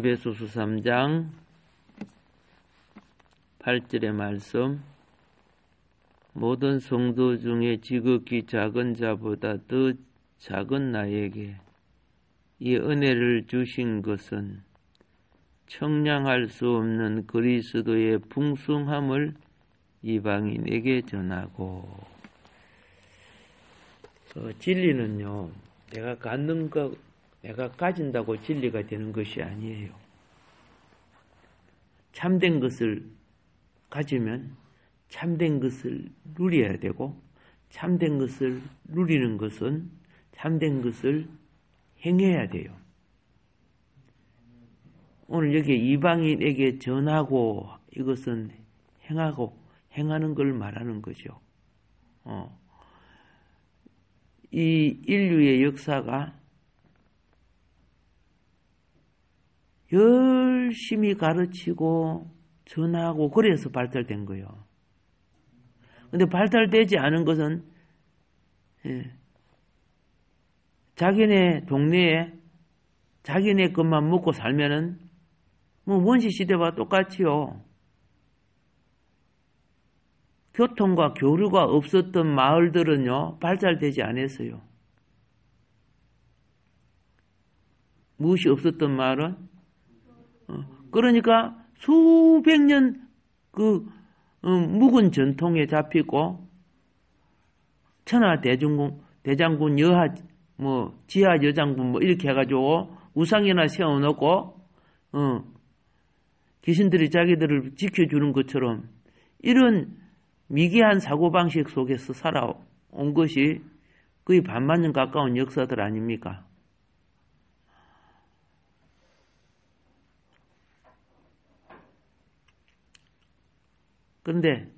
에베소서 3장 8절의 말씀. 모든 성도 중에 지극히 작은 자보다 더 작은 나에게 이 은혜를 주신 것은 청량할 수 없는 그리스도의 풍성함을 이방인에게 전하고. 진리는요, 내가 갖는 것, 내가 가진다고 진리가 되는 것이 아니에요. 참된 것을 가지면 참된 것을 누려야 되고, 참된 것을 누리는 것은 참된 것을 행해야 돼요. 오늘 여기 이방인에게 전하고, 이것은 행하고, 행하는 걸 말하는 거죠. 이 인류의 역사가 열심히 가르치고 전하고 그래서 발달된 거예요. 근데 발달되지 않은 것은 자기네 동네에 자기네 것만 먹고 살면은 뭐 원시 시대와 똑같지요. 교통과 교류가 없었던 마을들은요, 발달되지 않았어요. 무엇이 없었던 마을은? 그러니까 수백 년 묵은 전통에 잡히고, 대장군 여하, 지하 여장군 이렇게 해가지고 우상이나 세워놓고, 귀신들이 자기들을 지켜주는 것처럼 이런 미개한 사고방식 속에서 살아온 것이 거의 반만 년 가까운 역사들 아닙니까? 그런데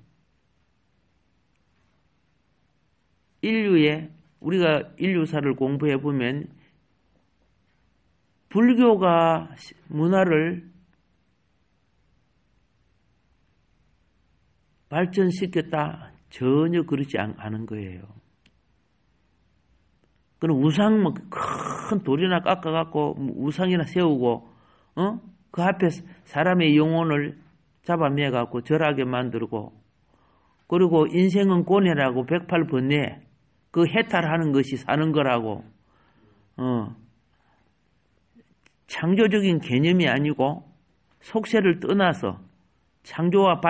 우리가 인류사를 공부해 보면 불교가 문화를 발전시켰다? 전혀 그렇지 않은 거예요. 그럼 우상 큰 돌이나 깎아갖고 우상이나 세우고, 그 앞에 사람의 영혼을 잡아매갖고 절하게 만들고, 그리고 인생은 고뇌라고 108번뇌, 그 해탈하는 것이 사는 거라고, 창조적인 개념이 아니고 속세를 떠나서 창조와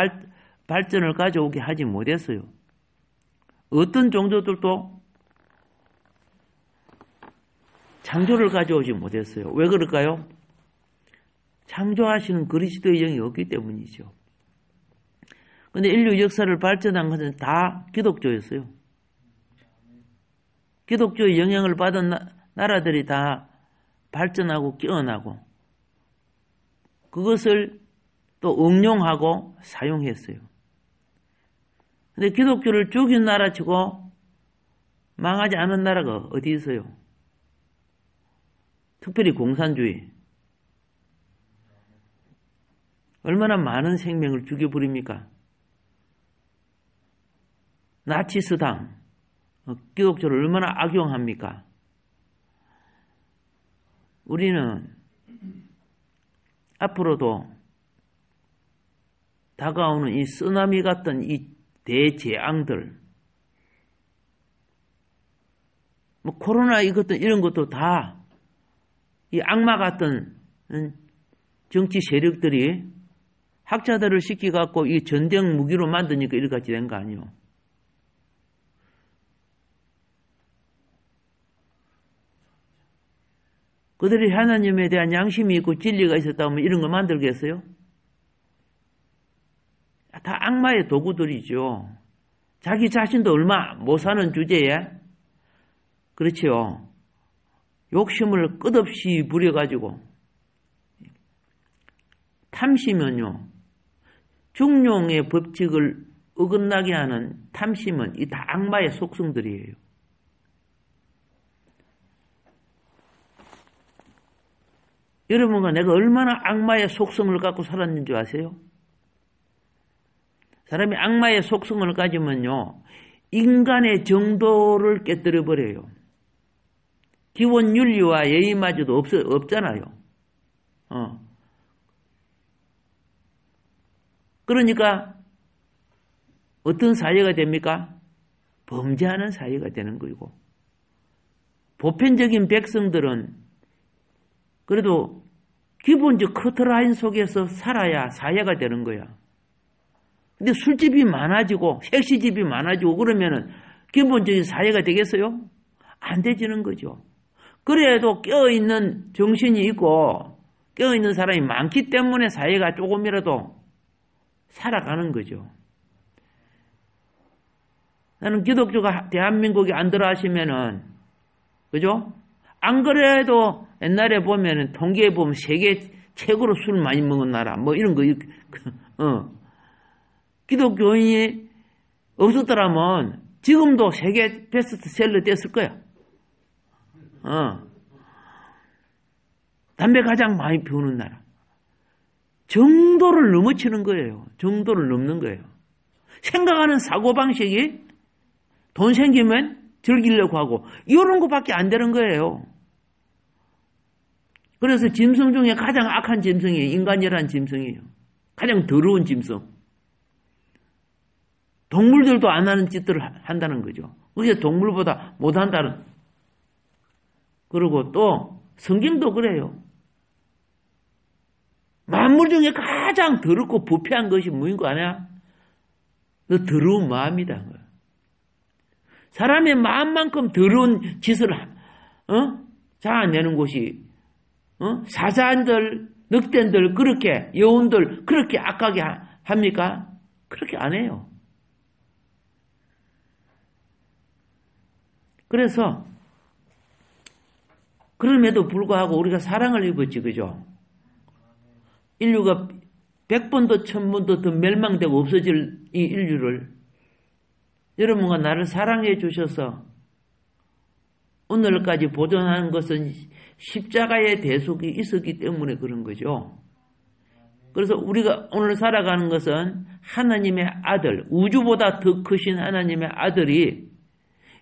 발전을 가져오게 하지 못했어요. 어떤 종교들도 창조를 가져오지 못했어요. 왜 그럴까요? 창조하시는 그리스도의 영이 없기 때문이죠. 그런데 인류 역사를 발전한 것은 다 기독교였어요. 기독교의 영향을 받은 나라들이 다 발전하고 깨어나고 그것을 또 응용하고 사용했어요. 근데 기독교를 죽인 나라치고 망하지 않은 나라가 어디 있어요? 특별히 공산주의. 얼마나 많은 생명을 죽여버립니까? 나치스당, 기독교를 얼마나 악용합니까? 우리는 앞으로도 다가오는 이 쓰나미 같은 이 대재앙들, 코로나 이런 것도 다 이 악마 같은 정치 세력들이 학자들을 시켜갖고 이 전쟁 무기로 만드니까 이렇게까지 된 거 아니에요. 그들이 하나님에 대한 양심이 있고 진리가 있었다면 이런 걸 만들겠어요? 다 악마의 도구들이죠. 자기 자신도 얼마 못 사는 주제에, 그렇지요. 욕심을 끝없이 부려가지고, 탐심은요, 중용의 법칙을 어긋나게 하는 탐심은 이 다 악마의 속성들이에요. 여러분과 내가 얼마나 악마의 속성을 갖고 살았는 줄 아세요? 사람이 악마의 속성을 가지면요, 인간의 정도를 깨뜨려 버려요. 기본 윤리와 예의마저도 없잖아요. 그러니까 어떤 사회가 됩니까? 범죄하는 사회가 되는 거고, 보편적인 백성들은 그래도 기본적 커트라인 속에서 살아야 사회가 되는 거야. 근데 술집이 많아지고 색시집이 많아지고 그러면은 기본적인 사회가 되겠어요? 안 되지는 거죠. 그래도 깨어있는 정신이 있고 깨어있는 사람이 많기 때문에 사회가 조금이라도 살아가는 거죠. 나는 기독교가 대한민국에 안 들어 하시면은, 그죠? 안 그래도 옛날에 보면은 통계에 보면 세계 최고로 술 많이 먹은 나라, 뭐 이런 거, 기독교인이 없었더라면 지금도 세계 베스트셀러 됐을 거야. 담배 가장 많이 피우는 나라. 정도를 넘어치는 거예요. 정도를 넘는 거예요. 생각하는 사고방식이 돈 생기면 즐기려고 하고 이런 것밖에 안 되는 거예요. 그래서 짐승 중에 가장 악한 짐승이 인간이라는 짐승이에요. 가장 더러운 짐승. 동물들도 안 하는 짓들을 한다는 거죠. 그게 동물보다 못한다는. 그리고 또 성경도 그래요. 만물 중에 가장 더럽고 부패한 것이 뭐인 거 아냐? 너 더러운 마음이다. 사람의 마음만큼 더러운 짓을 자아내는 곳이 사자한들, 늑대들 그렇게 여운들 그렇게 악하게 합니까? 그렇게 안 해요. 그래서 그럼에도 불구하고 우리가 사랑을 입었지, 그죠? 인류가 100번도 1000번도 더 멸망되고 없어질 이 인류를 여러분과 나를 사랑해 주셔서 오늘까지 보존하는 것은 십자가의 대속이 있었기 때문에 그런 거죠. 그래서 우리가 오늘 살아가는 것은 하나님의 아들, 우주보다 더 크신 하나님의 아들이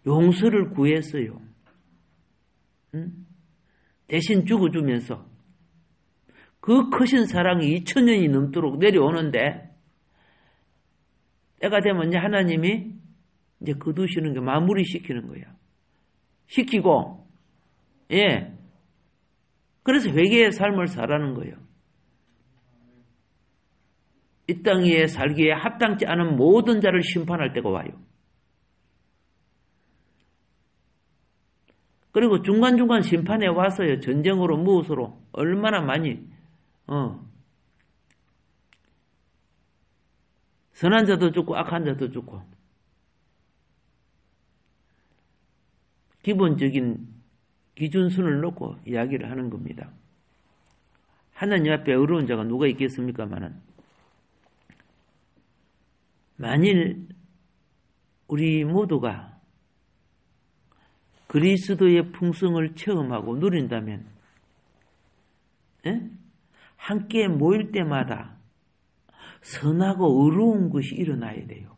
용서를 구했어요. 대신 죽어주면서 그 크신 사랑이 2000년이 넘도록 내려오는데 때가 되면 이제 하나님이 이제 거두시는 게 마무리 시키는 거야. 시키고, 예. 그래서 회개의 삶을 살라는 거예요. 이 땅 위에 살기에 합당치 않은 모든 자를 심판할 때가 와요. 그리고 중간중간 심판에 와서요. 전쟁으로 무엇으로 얼마나 많이 선한 자도 죽고 악한 자도 죽고 기본적인 기준선을 놓고 이야기를 하는 겁니다. 하나님 앞에 어려운 자가 누가 있겠습니까마는 만일 우리 모두가 그리스도의 풍성을 체험하고 누린다면 함께 모일 때마다 선하고 의로운 것이 일어나야 돼요.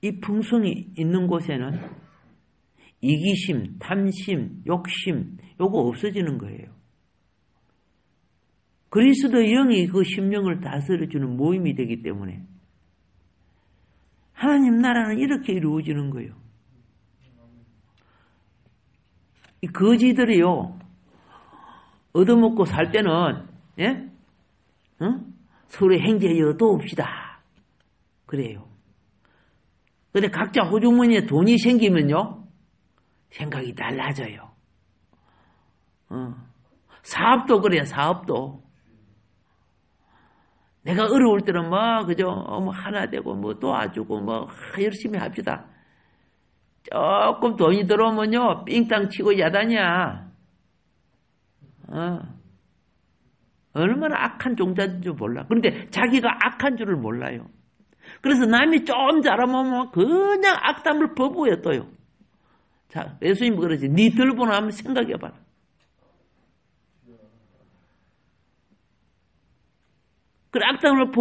이 풍성이 있는 곳에는 이기심, 탐심, 욕심 요거 없어지는 거예요. 그리스도의 영이 그 심령을 다스려주는 모임이 되기 때문에 하나님 나라는 이렇게 이루어지는 거예요. 이 거지들이요 얻어먹고 살 때는 서로 행제여 도웁시다 그래요. 근데 각자 호주머니에 돈이 생기면요 생각이 달라져요. 사업도 그래요. 사업도 내가 어려울 때는 그죠 뭐 하나 되고 뭐 도와주고 열심히 합시다. 조금 돈이 들어오면요 삥땅 치고 야단이야. 얼마나 악한 종자인 줄 몰라. 그런데 자기가 악한 줄을 몰라요. 그래서 남이 좀 잘하면 그냥 악담을 퍼부어요 또요. 자, 예수님 그러지. 니 들보나 한번 생각해봐라. 그 악담을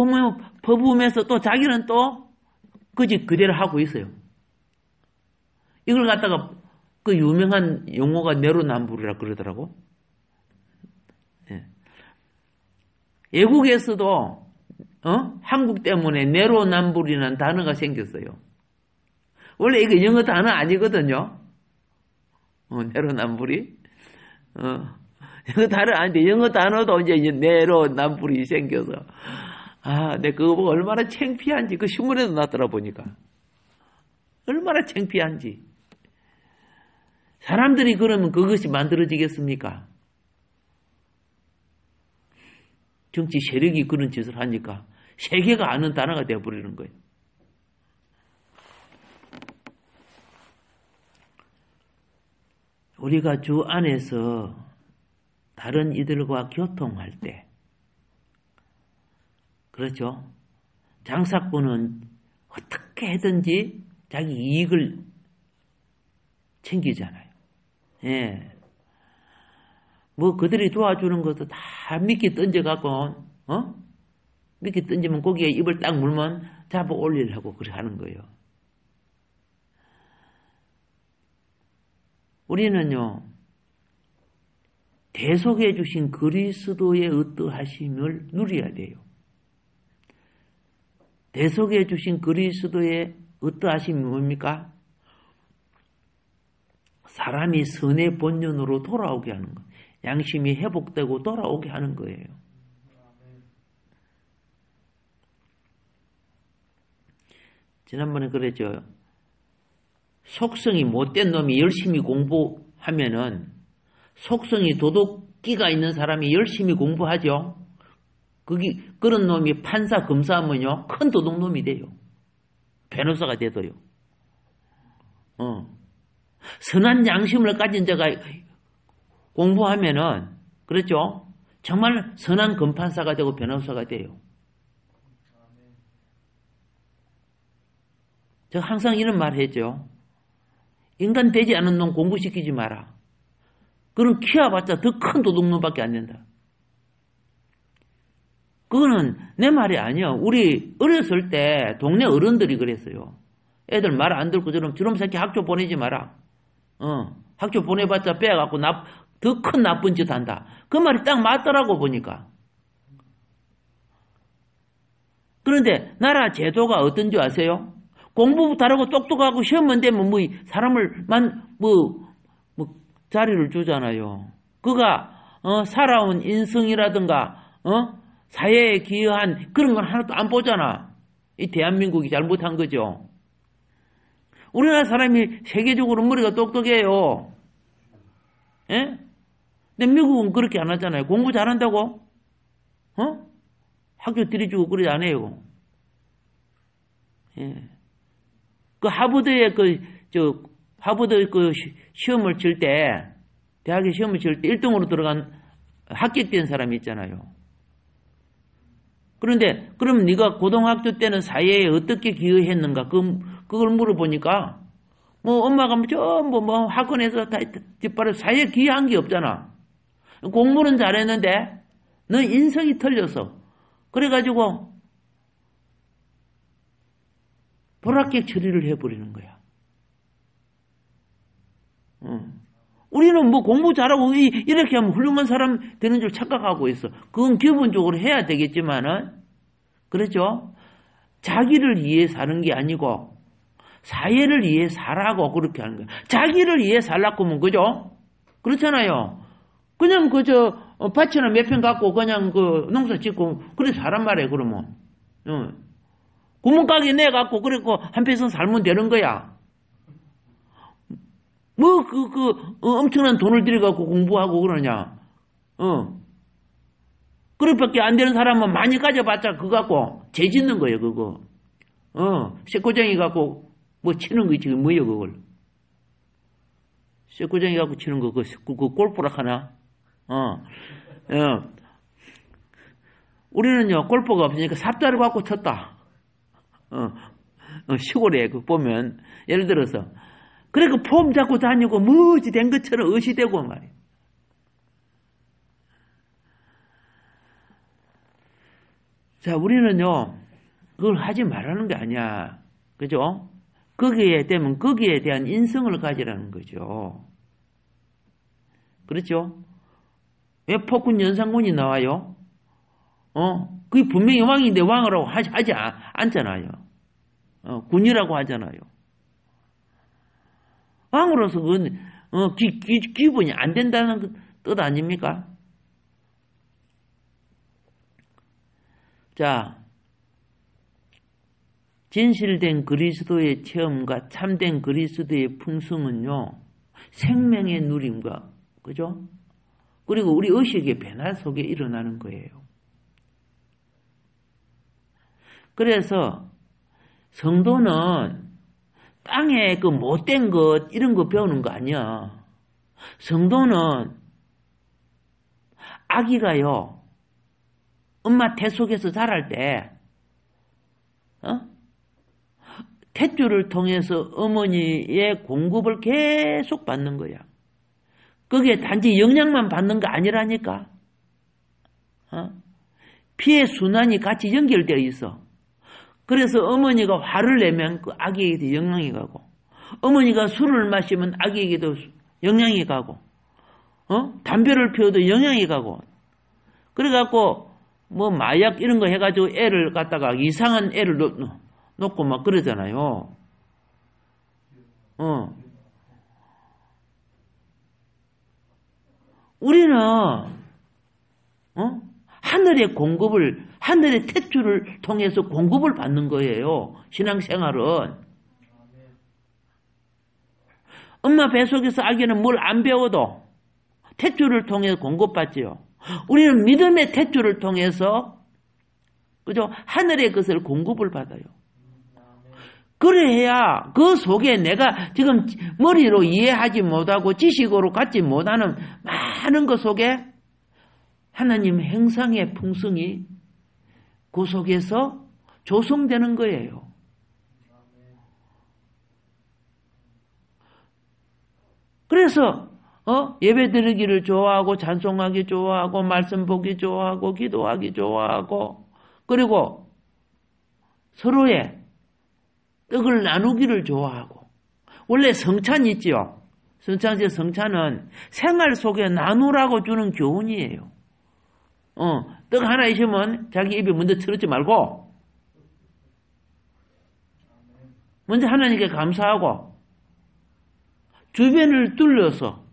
퍼부으면서 또 자기는 또 그지 그대로 하고 있어요. 이걸 갖다가 그 유명한 용어가 내로남불이라 그러더라고. 예. 외국에서도 한국 때문에 내로남불이라는 단어가 생겼어요. 원래 이거 영어 단어 아니거든요. 내로남불이. 영어 단어 아닌데 영어 단어도 이제 내로남불이 생겨서 내 그거 보고 얼마나 창피한지 그 신문에도 나더라 보니까 얼마나 창피한지. 사람들이 그러면 그것이 만들어지겠습니까? 정치 세력이 그런 짓을 하니까 세계가 아는 단어가 되어버리는 거예요. 우리가 주 안에서 다른 이들과 교통할 때, 그렇죠? 장사꾼은 어떻게 해든지 자기 이익을 챙기잖아요. 예. 뭐 그들이 도와주는 것도 다 미끼 던져갖고, 미끼 던지면 고기에 입을 딱 물면 잡아 올리려고 그렇게 하는 거예요. 우리는요, 대속해 주신 그리스도의 어떠하심을 누려야 돼요. 대속해 주신 그리스도의 어떠하심이 뭡니까? 사람이 선의 본연으로 돌아오게 하는 거. 양심이 회복되고 돌아오게 하는 거예요. 지난번에 그랬죠. 속성이 못된 놈이 열심히 공부하면은 속성이 도덕기가 있는 사람이 열심히 공부하죠. 그런 놈이 판사, 검사하면요. 큰 도둑놈이 돼요. 변호사가 돼도요. 선한 양심을 가진 자가 공부하면은, 그렇죠? 정말 선한 검판사가 되고 변호사가 돼요. 제가 항상 이런 말 했죠. 인간 되지 않은 놈 공부시키지 마라. 그런 키워봤자 더 큰 도둑놈밖에 안 된다. 그거는 내 말이 아니야. 우리 어렸을 때 동네 어른들이 그랬어요. 애들 말 안 듣고 저놈 새끼 학교 보내지 마라. 학교 보내봤자 빼갖고 더 큰 나쁜 짓 한다. 그 말이 딱 맞더라고 보니까. 그런데 나라 제도가 어떤지 아세요? 공부 잘하고 똑똑하고 시험만 되면 사람을 자리를 주잖아요. 그가 살아온 인성이라든가 사회에 기여한 그런 건 하나도 안 보잖아. 이 대한민국이 잘못한 거죠. 우리나라 사람이 세계적으로 머리가 똑똑해요. 예? 근데 미국은 그렇게 안 하잖아요. 공부 잘한다고? 학교 들이주고 그러지 않아요. 예. 하버드에 하버드 시험을 칠 때, 대학에 시험을 칠 때 1등으로 들어간 합격된 사람이 있잖아요. 그런데 그럼 네가 고등학교 때는 사회에 어떻게 기여했는가? 그걸 물어보니까 엄마가 전부 학원에서 다 뒷발에 사회에 기여한 게 없잖아. 공부는 잘했는데 너 인성이 틀려서 그래가지고 불합격 처리를 해버리는 거야. 우리는 공부 잘하고 이렇게 하면 훌륭한 사람 되는 줄 착각하고 있어. 그건 기본적으로 해야 되겠지만은, 그렇죠? 자기를 위해 사는 게 아니고 사회를 위해 살라고 그렇게 하는 거야. 자기를 위해 살라고 하면 그죠? 그렇잖아요. 그냥 밭이나 몇 평 갖고 그냥 농사 짓고 그래 사란 말이에요. 그러면 구멍가게 내 갖고 그랬고 한 평생 살면 되는 거야. 엄청난 돈을 들여갖고 공부하고 그러냐. 그렇게밖에 안 되는 사람은 많이 가져봤자 그거 갖고 죄 짓는 거예요, 그거. 쇠고쟁이 갖고 치는 거 지금 뭐예요, 그걸. 쇠고쟁이 갖고 치는 거, 그거 골프라 하나? 우리는요, 골프가 없으니까 삽자를 갖고 쳤다. 시골에 보면, 예를 들어서, 그래, 폼 잡고 다니고, 뭐지 된 것처럼 의시되고 말이에요. 자, 우리는요, 그걸 하지 말라는 게 아니야. 그죠? 거기에 대한 인성을 가지라는 거죠. 그렇죠? 왜 폭군 연산군이 나와요? 그게 분명히 왕인데 왕이라고 하지 않잖아요. 군이라고 하잖아요. 왕으로서 그건 기분이 안 된다는 뜻 아닙니까? 자, 진실된 그리스도의 체험과 참된 그리스도의 풍성은요, 생명의 누림과, 그죠? 그리고 우리 의식의 변화 속에 일어나는 거예요. 그래서 성도는 땅에 그 못된 것, 이런 거 배우는 거 아니야. 성도는 아기가요, 엄마 태 속에서 자랄 때, 탯줄을 통해서 어머니의 공급을 계속 받는 거야. 그게 단지 영양만 받는 거 아니라니까. 피의 순환이 같이 연결되어 있어. 그래서 어머니가 화를 내면 그 아기에게도 영향이 가고, 어머니가 술을 마시면 아기에게도 영향이 가고, 담배를 피워도 영향이 가고, 그래갖고 뭐 마약 이런 거 해가지고 애를 갖다가 이상한 애를 놓고 막 그러잖아요. 우리는 하늘의 공급을, 하늘의 탯줄을 통해서 공급을 받는 거예요. 신앙생활은. 엄마 뱃속에서 아기는 뭘 안 배워도 탯줄을 통해서 공급받지요. 우리는 믿음의 탯줄을 통해서, 그죠? 하늘의 것을 공급을 받아요. 그래야 그 속에 내가 지금 머리로 이해하지 못하고 지식으로 갖지 못하는 많은 것 속에 하나님 행상의 풍성이 그 속에서 조성되는 거예요. 그래서 예배 드리기를 좋아하고 찬송하기 좋아하고 말씀 보기 좋아하고 기도하기 좋아하고 그리고 서로의 떡을 나누기를 좋아하고 원래 성찬이 있지요. 성찬은 생활 속에 나누라고 주는 교훈이에요. 떡 하나 있으면 자기 입에 먼저 틀었지 말고 먼저 하나님께 감사하고 주변을 둘러서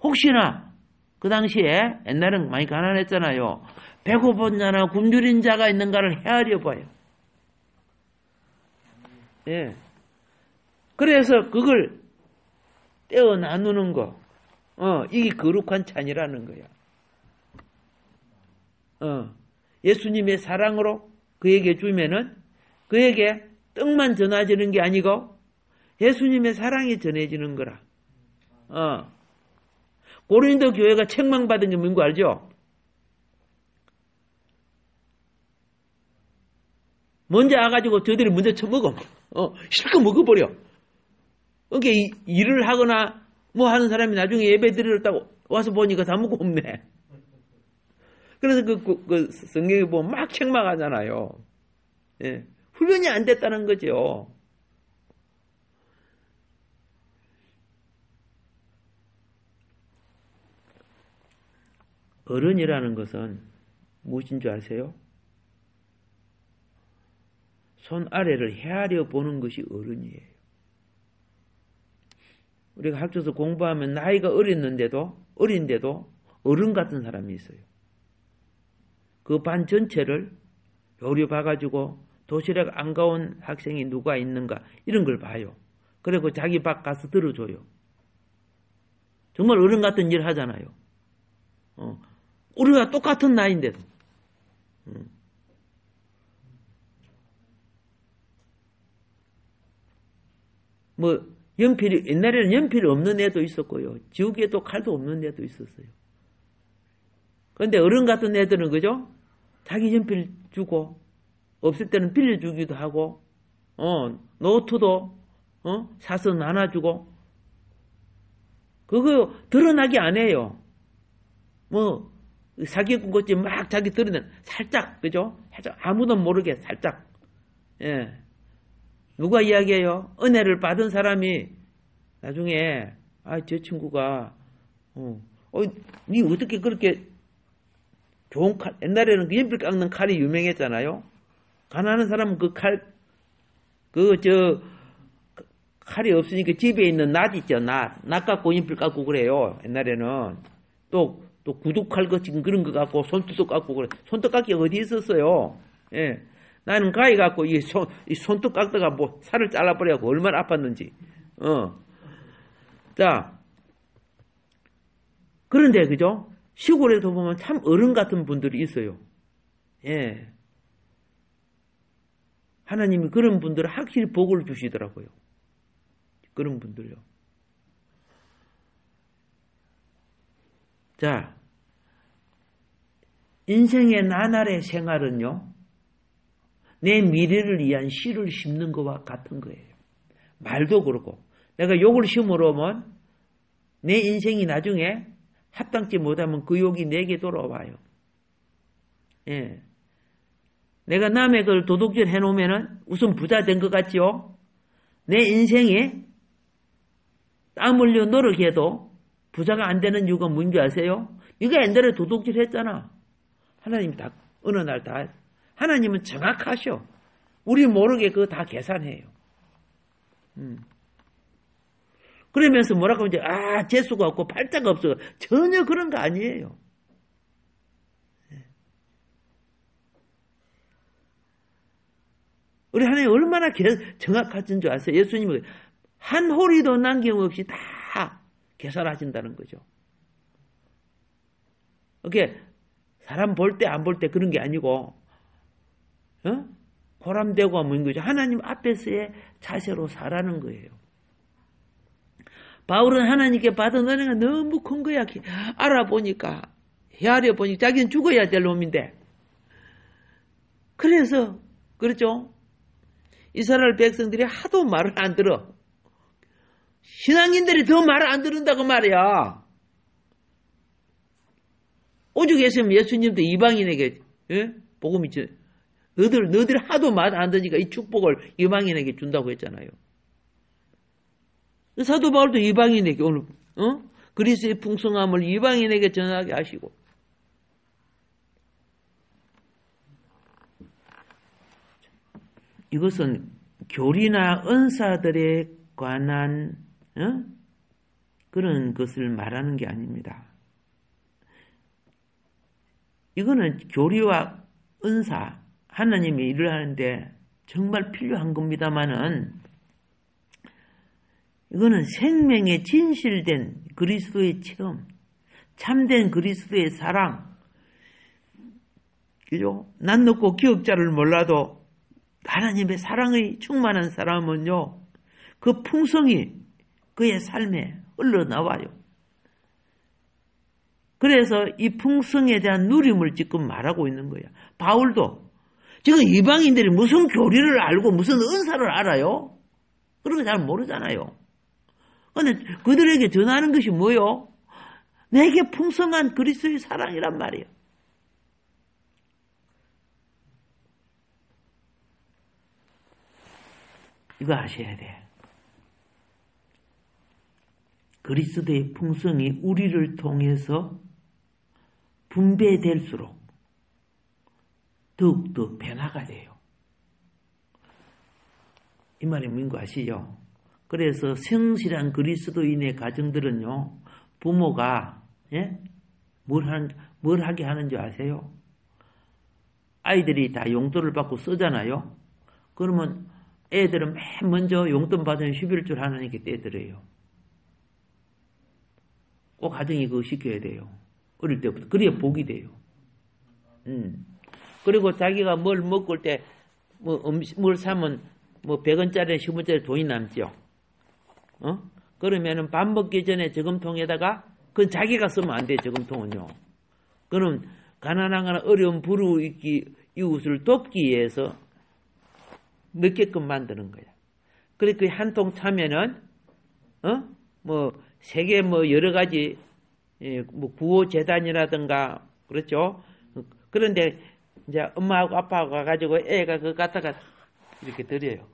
혹시나 그 당시에 옛날엔 많이 가난했잖아요. 배고픈 자나 굶주린 자가 있는가를 헤아려 봐요. 예. 그래서 그걸 떼어 나누는 거. 이게 거룩한 찬이라는 거야. 예수님의 사랑으로 그에게 주면은 그에게 떡만 전해지는 게 아니고 예수님의 사랑이 전해지는 거라. 고린도 교회가 책망받은 게 뭔지 알죠? 먼저 와가지고 저들이 먼저 처먹어. 실컷 먹어버려. 그러니까 일을 하거나 뭐 하는 사람이 나중에 예배 드리렀다고 와서 보니까 다 먹고 없네. 그래서 그 성경에 보면 막 책망하잖아요. 예. 훈련이 안 됐다는 거죠. 어른이라는 것은 무엇인 줄 아세요? 손 아래를 헤아려 보는 것이 어른이에요. 우리가 학교에서 공부하면 나이가 어린데도 어른 같은 사람이 있어요. 그 반 전체를 요리 봐가지고 도시락 안 가온 학생이 누가 있는가 이런 걸 봐요. 그리고 자기 밥 가서 들어줘요. 정말 어른 같은 일 하잖아요. 우리가 똑같은 나이인데도. 뭐 옛날에는 연필이 없는 애도 있었고요. 지우개도 칼도 없는 애도 있었어요. 그런데 어른 같은 애들은 그죠? 자기 연필 주고 없을 때는 빌려주기도 하고 노트도 사서 나눠주고 그거 드러나게 안 해요. 뭐 사기꾼 것지 막 자기 드러낸 살짝 그죠? 아무도 모르게 살짝. 예. 누가 이야기해요? 은혜를 받은 사람이 나중에 저 친구가 니 어떻게 그렇게 좋은 칼, 옛날에는 그 연필 깎는 칼이 유명했잖아요. 가난한 사람은 그 칼이 없으니까 집에 있는 낫 있죠, 낫 갖고 연필 깎고 그래요. 옛날에는. 또 구두칼 같은 그런 거 갖고 손톱 깎고 그래. 손톱 깎기가 어디 있었어요? 예. 나는 가위 갖고 이 손톱 깎다가 뭐 살을 잘라버려갖고 얼마나 아팠는지. 자. 그런데, 그죠? 시골에도 보면 참 어른 같은 분들이 있어요. 예. 하나님이 그런 분들을 확실히 복을 주시더라고요. 그런 분들요. 자, 인생의 나날의 생활은요, 내 미래를 위한 씨를 심는 것과 같은 거예요. 말도 그렇고, 내가 욕을 심으러 오면 내 인생이 나중에 합당치 못하면 그 욕이 내게 돌아와요. 예. 내가 남의 걸 도둑질 해놓으면은 우선 부자 된 것 같지요? 내 인생에 땀 흘려 노력해도 부자가 안 되는 이유가 뭔지 아세요? 네가 옛날에 도둑질 했잖아. 하나님이 다, 어느 날 다, 하나님은 정확하셔. 우리 모르게 그거 다 계산해요. 그러면서 뭐라고 하면 재수가 없고 팔자가 없어. 전혀 그런 거 아니에요. 우리 하나님 얼마나 정확하신 줄 아세요? 예수님은 한 호리도 남김없이 다 계산하신다는 거죠. 이게 사람 볼 때 안 볼 때 그런 게 아니고, 보람되고 하는 거죠. 하나님 앞에서의 자세로 살아는 거예요. 바울은 하나님께 받은 은혜가 너무 큰 거야. 알아보니까, 헤아려 보니까 자기는 죽어야 될 놈인데. 그래서, 그렇죠? 이스라엘 백성들이 하도 말을 안 들어. 신앙인들이 더 말을 안 들은다고 말이야. 오죽 했으면 예수님도 이방인에게, 복음이 있죠. 너희들 하도 말 안 듣니까 이 축복을 이방인에게 준다고 했잖아요. 사도 바울도 이방인에게 오늘 그리스도의 풍성함을 이방인에게 전하게 하시고, 이것은 교리나 은사들에 관한 그런 것을 말하는 게 아닙니다. 이거는 교리와 은사, 하나님이 일을 하는데 정말 필요한 겁니다만은, 이거는 생명에 진실된 그리스도의 체험, 참된 그리스도의 사랑, 그죠? 난 높고 기억자를 몰라도 하나님의 사랑의 충만한 사람은요, 그 풍성이 그의 삶에 흘러나와요. 그래서 이 풍성에 대한 누림을 지금 말하고 있는 거야. 바울도 지금 이방인들이 무슨 교리를 알고 무슨 은사를 알아요? 그런 거 잘 모르잖아요. 근데 그들에게 전하는 것이 뭐요? 내게 풍성한 그리스도의 사랑이란 말이에요. 이거 아셔야 돼. 그리스도의 풍성이 우리를 통해서 분배될수록 더욱더 변화가 돼요. 이 말이 뭔지 아시죠? 그래서 성실한 그리스도인의 가정들은요, 부모가 뭘 하게 하는 줄 아세요? 아이들이 다 용돈을 받고 쓰잖아요. 그러면 애들은 맨 먼저 용돈 받으면 11줄 하나님께 떼드려요. 꼭 가정이 그거 시켜야 돼요. 어릴 때부터. 그래야 복이 돼요. 그리고 자기가 뭘 먹을 때, 뭘 사면, 100원짜리, 10원짜리 돈이 남죠. 그러면은 밥 먹기 전에 저금통에다가, 그건 자기가 쓰면 안 돼, 저금통은요. 그럼 가난하거나 어려운 부르기, 이웃을 돕기 위해서 넣게끔 만드는 거야. 그래, 그 한 통 차면은, 세계 여러 가지, 구호재단이라든가, 그렇죠? 그런데, 이제 엄마하고 아빠하고 가가지고 애가 그거 갖다가 이렇게 드려요.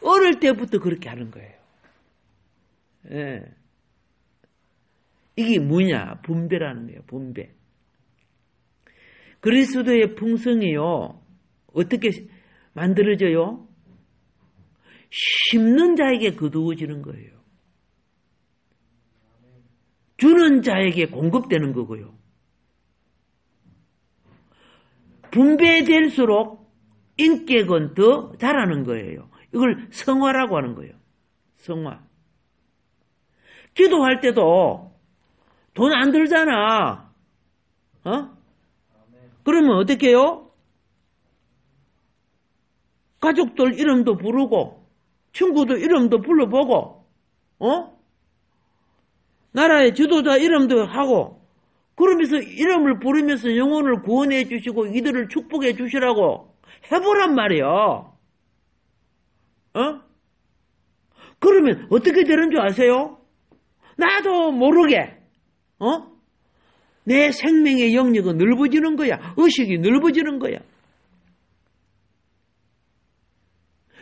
어릴 때부터 그렇게 하는 거예요. 예. 이게 뭐냐? 분배라는 거예요. 분배. 그리스도의 풍성이요. 어떻게 만들어져요? 심는 자에게 거두어지는 거예요. 주는 자에게 공급되는 거고요. 분배될수록 인격은 더 자라는 거예요. 이걸 성화라고 하는 거예요. 성화. 기도할 때도 돈 안 들잖아. 그러면 어떻게 해요? 가족들 이름도 부르고 친구들 이름도 불러보고 나라의 지도자 이름도 하고 그러면서 이름을 부르면서 영혼을 구원해 주시고 이들을 축복해 주시라고 해보란 말이에요. 그러면 어떻게 되는 줄 아세요? 나도 모르게 내 생명의 영역은 넓어지는 거야. 의식이 넓어지는 거야.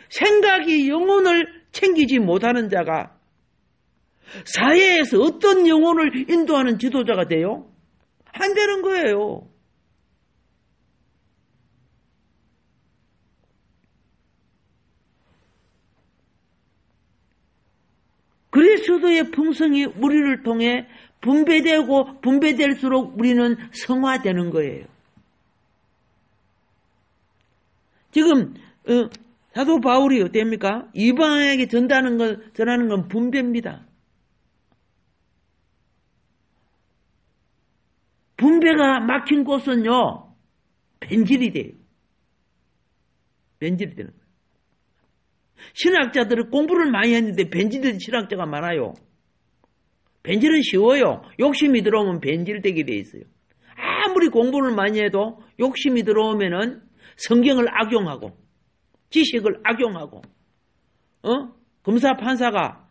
생각이 영혼을 챙기지 못하는 자가 사회에서 어떤 영혼을 인도하는 지도자가 돼요? 안 되는 거예요. 그리스도의 풍성이 우리를 통해 분배되고 분배될수록 우리는 성화되는 거예요. 지금 사도 바울이 어때입니까? 이방에게 전하는 건 분배입니다. 분배가 막힌 곳은요, 변질이 돼요. 변질이 되는 거예요. 신학자들은 공부를 많이 했는데 변질된 신학자가 많아요. 변질은 쉬워요. 욕심이 들어오면 변질되게 돼 있어요. 아무리 공부를 많이 해도 욕심이 들어오면은 성경을 악용하고 지식을 악용하고 검사 판사가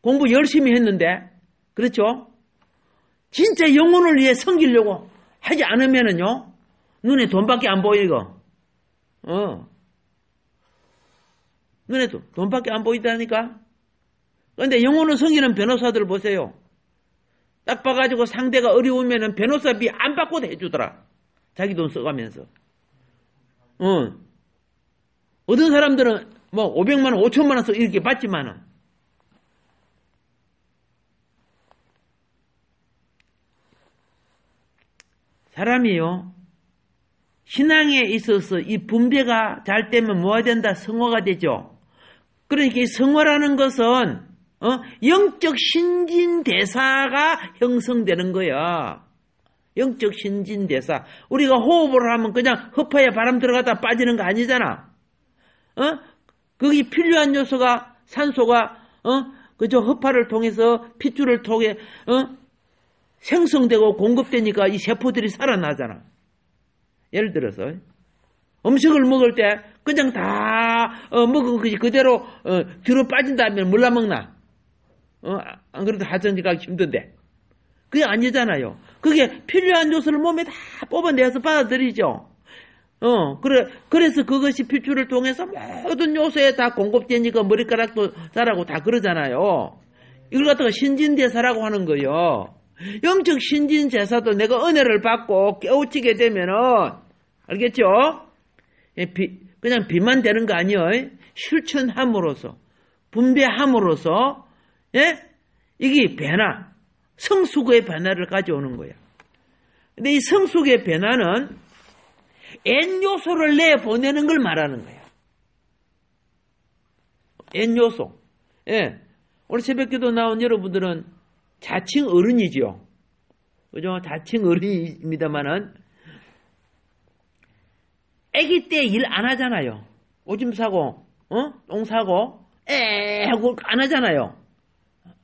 공부 열심히 했는데 그렇죠? 진짜 영혼을 위해 섬기려고 하지 않으면은요 눈에 돈밖에 안 보이고 눈에 돈밖에 안 보인다니까. 그런데 영혼을 섬기는 변호사들 보세요. 딱 봐가지고 상대가 어려우면은 변호사비 안 받고도 해주더라. 자기 돈 써가면서. 어떤 사람들은 뭐 500만 원, 5천만 원 써 이렇게 받지만은 사람이요. 신앙에 있어서 이 분배가 잘 되면 뭐가 된다? 성화가 되죠. 그러니까 이 성화라는 것은 영적 신진대사가 형성되는 거야. 영적 신진대사. 우리가 호흡을 하면 그냥 허파에 바람 들어가다 빠지는 거 아니잖아. 거기 필요한 요소가 산소가 그저 허파를 통해서 핏줄을 통해 생성되고 공급되니까 이 세포들이 살아나잖아. 예를 들어서 음식을 먹을 때 그냥 다 먹은 것이 그대로 뒤로 빠진다면 몰라 먹나? 안 그래도 하전지 가기 힘든데. 그게 아니잖아요. 그게 필요한 요소를 몸에 다 뽑아내서 받아들이죠. 그래서 그것이 핏줄을 통해서 모든 요소에 다 공급되니까 머리카락도 자라고 다 그러잖아요. 이걸 갖다가 신진대사라고 하는 거예요. 영적 신진제사도 내가 은혜를 받고 깨우치게 되면은, 알겠죠? 그냥 비만 되는 거 아니에요. 실천함으로써, 분배함으로써, 예? 이게 변화, 성숙의 변화를 가져오는 거야. 근데 이 성숙의 변화는 N 요소를 내보내는 걸 말하는 거야. N 요소. 예. 오늘 새벽기도 나온 여러분들은 자칭 어른이죠. 그죠? 자칭 어른입니다만은, 아기 때 일 안 하잖아요. 오줌 싸고, 똥 싸고, 하고 안 하잖아요.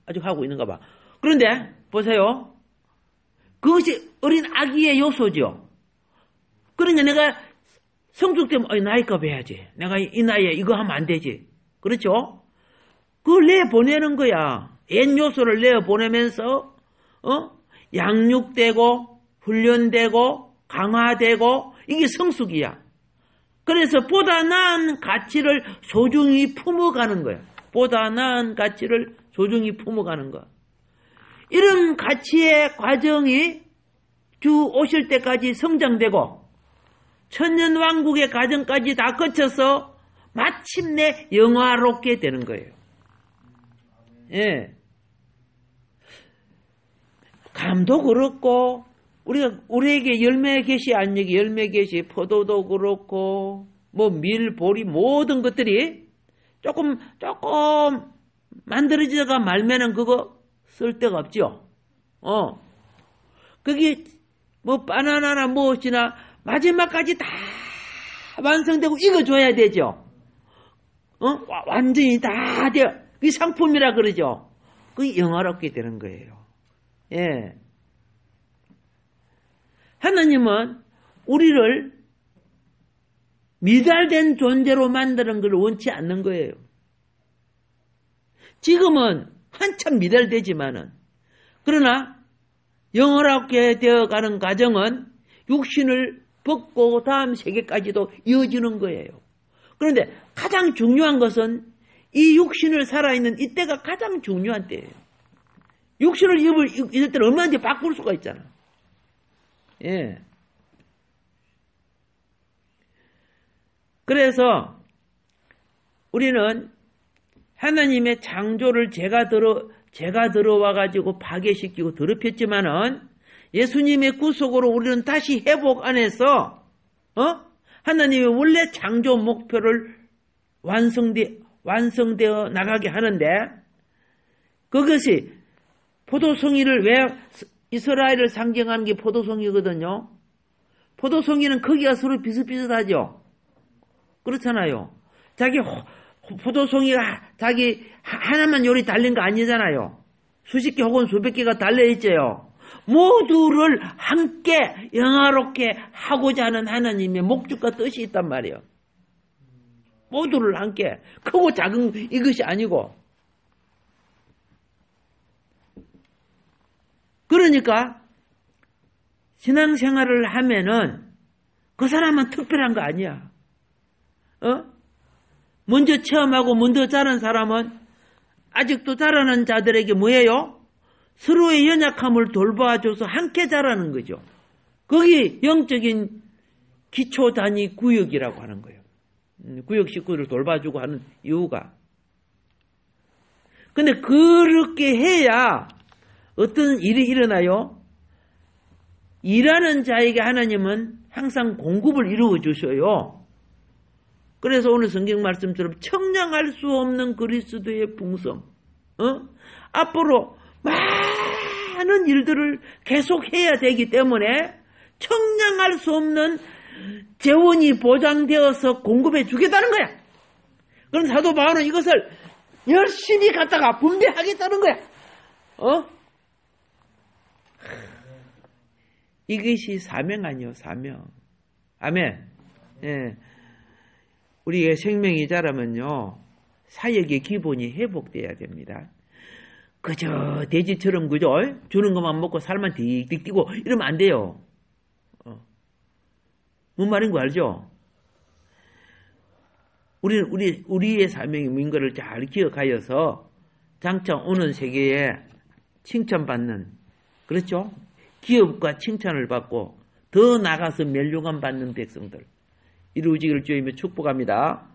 아직 하고 있는가 봐. 그런데, 보세요. 그것이 어린 아기의 요소죠. 그러니까 내가 성숙되면, 나이값 해야지. 내가 이 나이에 이거 하면 안 되지. 그렇죠? 그걸 내보내는 거야. N 요소를 내보내면서, 양육되고, 훈련되고, 강화되고, 이게 성숙이야. 그래서 보다 나은 가치를 소중히 품어가는 거야. 보다 나은 가치를 소중히 품어가는 거야. 이런 가치의 과정이 주 오실 때까지 성장되고 천년왕국의 과정까지 다 거쳐서 마침내 영화롭게 되는 거예요. 예. 감도 그렇고 우리에게 열매 계시 아니기 열매 계시 포도도 그렇고 뭐 밀, 보리 모든 것들이 조금 만들어지다가 말면은 그거 쓸데가 없죠. 그게 뭐 바나나나 무엇이나 마지막까지 다 완성되고 익어줘야 되죠. 완전히 다 돼요. 그게 상품이라 그러죠. 그게 영화롭게 되는 거예요. 예. 하나님은 우리를 미달된 존재로 만드는 걸 원치 않는 거예요. 지금은 한참 미달되지만은 그러나 영원하게 되어가는 과정은 육신을 벗고 다음 세계까지도 이어지는 거예요. 그런데 가장 중요한 것은 이 육신을 살아있는 이때가 가장 중요한 때예요. 육신을 입을 때는 얼마든지 바꿀 수가 있잖아. 예. 그래서 우리는 하나님의 창조를 제가 들어와가지고 파괴시키고 더럽혔지만은 예수님의 구속으로 우리는 다시 회복 안에서 하나님의 원래 창조 목표를 완성되어 나가게 하는데 그것이 포도송이를 왜 이스라엘을 상징하는 게 포도송이거든요. 포도송이는 크기가 서로 비슷비슷하죠. 그렇잖아요. 자기 포도송이가 자기 하나만 요리 달린 거 아니잖아요. 수십 개 혹은 수백 개가 달려있죠. 모두를 함께 영화롭게 하고자 하는 하나님의 목적과 뜻이 있단 말이에요. 모두를 함께 크고 작은 이것이 아니고 그러니까 신앙생활을 하면은 그 사람은 특별한 거 아니야. 먼저 체험하고 먼저 자란 사람은 아직도 자라는 자들에게 뭐예요? 서로의 연약함을 돌봐줘서 함께 자라는 거죠. 거기 영적인 기초 단위 구역이라고 하는 거예요. 구역 식구를 돌봐주고 하는 이유가. 근데 그렇게 해야 어떤 일이 일어나요? 일하는 자에게 하나님은 항상 공급을 이루어 주셔요. 그래서 오늘 성경 말씀처럼 청량할 수 없는 그리스도의 풍성. 앞으로 많은 일들을 계속해야 되기 때문에 청량할 수 없는 재원이 보장되어서 공급해 주겠다는 거야. 그럼 사도 바울은 이것을 열심히 갖다가 분배하겠다는 거야. 이것이 사명 아니요, 사명. 아멘. 예. 우리의 생명이 자라면요, 사역의 기본이 회복돼야 됩니다. 그저 돼지처럼 그저 주는 것만 먹고 살만 딕딕 뛰고 이러면 안 돼요. 뭔 말인 거 알죠? 우리의 사명이 뭔가를 잘 기억하여서 장차 오는 세계에 칭찬받는, 그렇죠? 기업과 칭찬을 받고 더 나가서 멸류관 받는 백성들 이루어지기를 주님의 축복합니다.